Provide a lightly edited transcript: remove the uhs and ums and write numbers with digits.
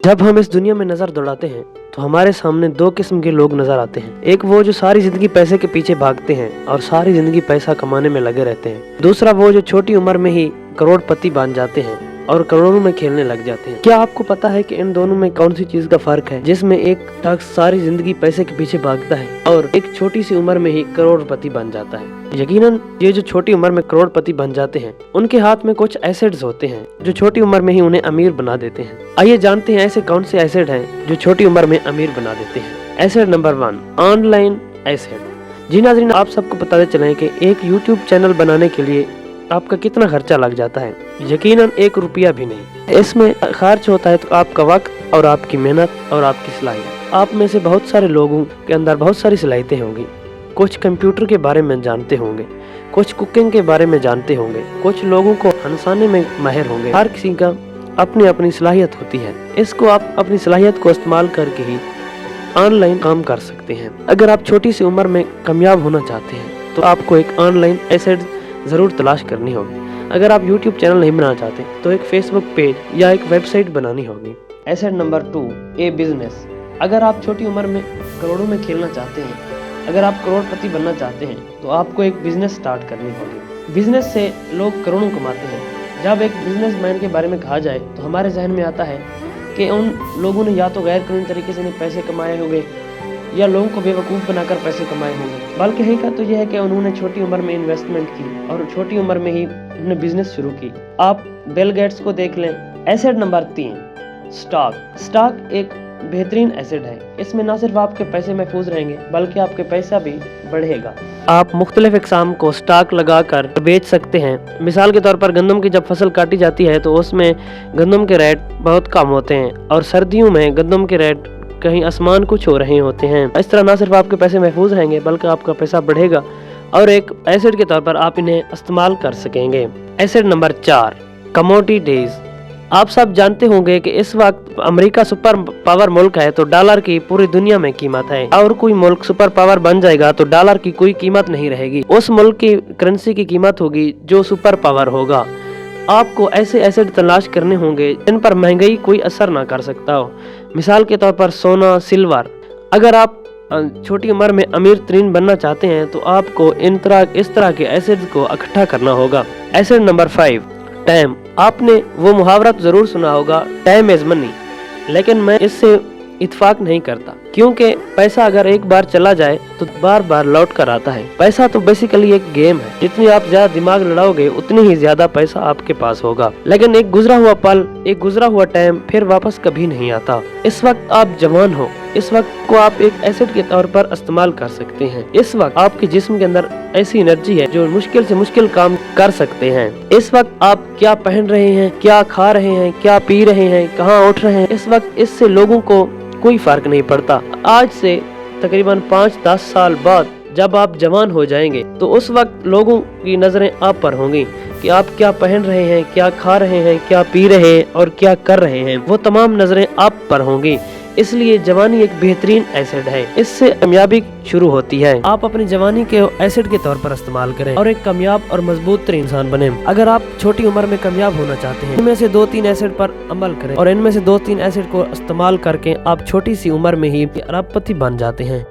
जब हम इस दुनिया में नजर दौड़ाते हैं तो हमारे सामने दो किस्म के लोग नजर आते हैं। एक वो जो सारी जिंदगी पैसे के पीछे भागते हैं और सारी जिंदगी पैसा कमाने में लगे रहते हैं। दूसरा वो जो छोटी उम्र में ही करोड़पति बन जाते हैं और करोड़ों में खेलने लग जाते हैं। क्या आपको पता है कि इन दोनों में कौन सी चीज का फर्क है, जिसमें एक शख्स सारी जिंदगी पैसे के पीछे भागता है और एक छोटी सी उम्र में ही करोड़पति बन जाता है। यकीनन ये जो छोटी उम्र में करोड़पति बन जाते हैं उनके हाथ में कुछ एसेट्स होते हैं जो छोटी उम्र में ही उन्हें अमीर बना देते हैं। आइए जानते हैं ऐसे कौन से एसेट हैं जो छोटी उम्र में अमीर बना देते हैं। Asset number 1, online asset. जी नाज़रीन, आप सबको बताते चलें कि एक यूट्यूब चैनल बनाने के लिए आपका कितना खर्चा लग जाता है। यकीनन 1 रुपया भी नहीं। इसमें खर्च होता है तो आपका वक्त और आपकी मेहनत और आपकी सलाहियत। आप में से बहुत सारे लोगों के अंदर बहुत सारी सलाहियतें होंगी। कुछ कंप्यूटर के बारे में जानते होंगे, कुछ कुकिंग के बारे में जानते होंगे, कुछ लोगों को हंसाने में माहिर होंगे। हर किसी का अपनी अपनी सलाहियत होती है। इसको आप अपनी सलाहियत को इस्तेमाल करके ही ऑनलाइन काम कर सकते हैं। अगर आप छोटी सी उम्र में कामयाब होना चाहते हैं तो आपको एक ऑनलाइन एसेट जरूर तलाश करनी होगी। अगर आप यूट्यूब चैनल नहीं बनाना चाहते तो एक फेसबुक पेज या एक वेबसाइट बनानी होगी। एसेट नंबर 2, ए बिजनेस। अगर आप छोटी उम्र में करोड़ों में खेलना चाहते हैं, अगर आप करोड़पति बनना चाहते हैं तो आपको एक बिजनेस स्टार्ट करनी होगी। बिजनेस से लोग करोड़ों कमाते हैं। जब एक बिजनेसमैन के बारे में कहा जाए तो हमारे जहन में आता है कि उन लोगों ने या तो गैर कानूनी तरीके से पैसे कमाए होंगे या लोगों को बेवकूफ़ बनाकर पैसे कमाए होंगे। बल्कि हकीकत तो यह है कि उन्होंने छोटी उम्र में इन्वेस्टमेंट की और छोटी उम्र में ही उन्होंने बिजनेस शुरू की। आप बिल गेट्स को देख लें। Asset number 3, stock. स्टॉक एक बेहतरीन एसेट है। इसमें ना सिर्फ आपके पैसे महफूज रहेंगे बल्कि आपके पैसा भी बढ़ेगा। आप मुख्तलिफ इक़साम को स्टॉक लगा कर बेच सकते हैं। मिसाल के तौर पर गंदम की जब फसल काटी जाती है तो उसमें गंदम के रेट बहुत कम होते हैं और सर्दियों में गंदम के रेट कहीं आसमान को छू रहे होते हैं। इस तरह ना सिर्फ आपके पैसे महफूज रहेंगे बल्कि आपका पैसा बढ़ेगा और एक एसेट के तौर पर आप इन्हें इस्तेमाल कर सकेंगे। Asset number 4, commodities. आप सब जानते होंगे कि इस वक्त अमेरिका सुपर पावर मुल्क है तो डॉलर की पूरी दुनिया में कीमत है और कोई मुल्क सुपर पावर बन जाएगा तो डॉलर की कोई कीमत नहीं रहेगी। उस मुल्क की करेंसी की कीमत होगी जो सुपर पावर होगा। आपको ऐसे एसेट तलाश करने होंगे जिन पर महंगाई कोई असर ना कर सकता हो। मिसाल के तौर पर सोना, सिल्वर। अगर आप छोटी उम्र में अमीर तरीन बनना चाहते हैं तो आपको इस तरह के एसेट को इकट्ठा करना होगा। Asset number 5, time. आपने वो मुहावरा तो जरूर सुना होगा, टाइम इज मनी, लेकिन मैं इससे इत्तेफाक नहीं करता क्योंकि पैसा अगर एक बार चला जाए तो बार बार लौट कर आता है। पैसा तो बेसिकली एक गेम है। जितनी आप ज्यादा दिमाग लड़ाओगे उतनी ही ज्यादा पैसा आपके पास होगा, लेकिन एक गुजरा हुआ पल, एक गुजरा हुआ टाइम फिर वापस कभी नहीं आता। इस वक्त आप जवान हो, इस वक्त को आप एक एसेट के तौर पर इस्तेमाल कर सकते हैं। इस वक्त आपके जिस्म के अंदर ऐसी एनर्जी है जो मुश्किल से मुश्किल काम कर सकते हैं। इस वक्त आप क्या पहन रहे हैं, क्या खा रहे हैं, क्या पी रहे हैं, कहाँ उठ रहे हैं, इस वक्त इससे लोगों को कोई फर्क नहीं पड़ता। आज से तकरीबन 5-10 साल बाद जब आप जवान हो जाएंगे तो उस वक्त लोगों की नजरें आप पर होंगी कि आप क्या पहन रहे हैं, क्या खा रहे हैं, क्या पी रहे हैं और क्या कर रहे हैं। वो तमाम नजरें आप पर होंगी। इसलिए जवानी एक बेहतरीन एसेट है। इससे कामयाबी शुरू होती है। आप अपनी जवानी के एसेट के तौर पर इस्तेमाल करें और एक कामयाब और मजबूत तरीन इंसान बने। अगर आप छोटी उम्र में कामयाब होना चाहते हैं इनमें से 2-3 एसेट पर अमल करें और इनमें से 2-3 एसेट को इस्तेमाल करके आप छोटी सी उम्र में ही अरबपति बन जाते हैं।